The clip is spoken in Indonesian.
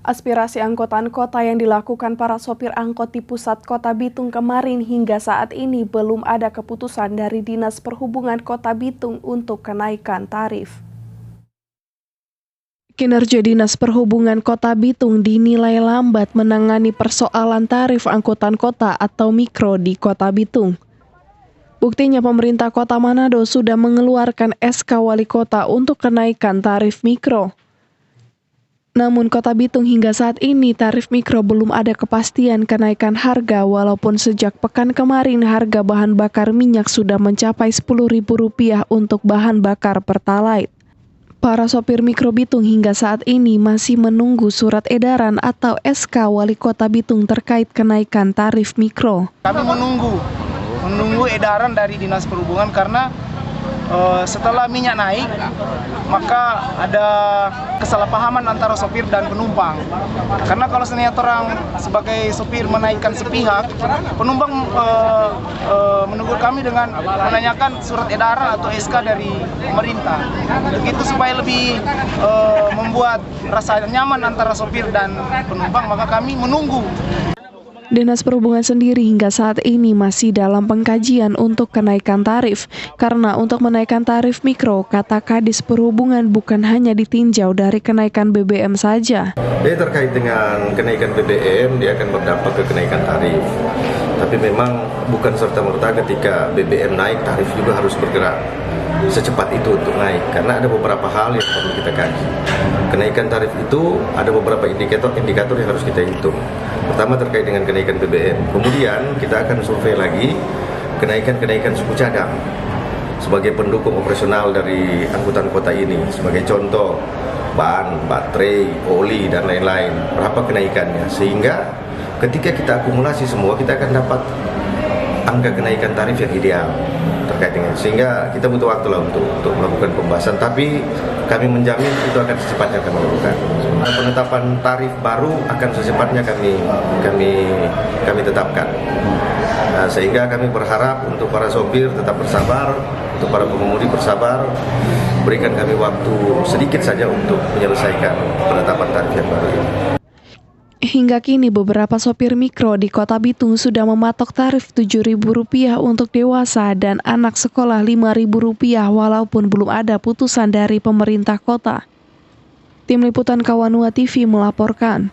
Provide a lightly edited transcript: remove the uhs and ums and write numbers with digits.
Aspirasi angkutan kota yang dilakukan para sopir angkot di pusat Kota Bitung kemarin hingga saat ini belum ada keputusan dari Dinas Perhubungan Kota Bitung untuk kenaikan tarif. Kinerja Dinas Perhubungan Kota Bitung dinilai lambat menangani persoalan tarif angkutan kota atau mikro di Kota Bitung. Buktinya pemerintah Kota Manado sudah mengeluarkan SK Wali Kota untuk kenaikan tarif mikro. Namun Kota Bitung hingga saat ini tarif mikro belum ada kepastian kenaikan harga walaupun sejak pekan kemarin harga bahan bakar minyak sudah mencapai Rp10.000 untuk bahan bakar Pertalite. Para sopir mikro Bitung hingga saat ini masih menunggu surat edaran atau SK Wali Kota Bitung terkait kenaikan tarif mikro. Kami menunggu edaran dari Dinas Perhubungan karena setelah minyak naik, maka ada kesalahpahaman antara sopir dan penumpang. Karena kalau sebenarnya orang sebagai sopir menaikkan sepihak, penumpang menegur kami dengan menanyakan surat edaran atau SK dari pemerintah. Begitu supaya lebih membuat rasa nyaman antara sopir dan penumpang, maka kami menunggu. Dinas Perhubungan sendiri hingga saat ini masih dalam pengkajian untuk kenaikan tarif. Karena untuk menaikkan tarif mikro, kata Kadis Perhubungan bukan hanya ditinjau dari kenaikan BBM saja. Terkait dengan kenaikan BBM, dia akan berdampak ke kenaikan tarif. Tapi memang bukan serta-merta ketika BBM naik, tarif juga harus bergerak secepat itu untuk naik. Karena ada beberapa hal yang perlu kita kaji. Kenaikan tarif itu ada beberapa indikator yang harus kita hitung. Pertama terkait dengan kenaikan BBM. Kemudian kita akan survei lagi kenaikan suku cadang sebagai pendukung operasional dari angkutan kota ini. Sebagai contoh, ban, baterai, oli, dan lain-lain. Berapa kenaikannya? Sehingga ketika kita akumulasi semua, kita akan dapat angka kenaikan tarif yang ideal terkait dengan. Sehingga kita butuh waktu lah untuk melakukan pembahasan. Tapi kami menjamin itu akan secepatnya kami lakukan. Penetapan tarif baru akan secepatnya kami tetapkan. Nah, sehingga kami berharap untuk para sopir tetap bersabar, untuk para pengemudi bersabar, berikan kami waktu sedikit saja untuk menyelesaikan penetapan tarif yang baru ini. Hingga kini beberapa sopir mikro di Kota Bitung sudah mematok tarif Rp7.000 untuk dewasa dan anak sekolah Rp5.000 walaupun belum ada putusan dari pemerintah kota. Tim Liputan Kawanua TV melaporkan.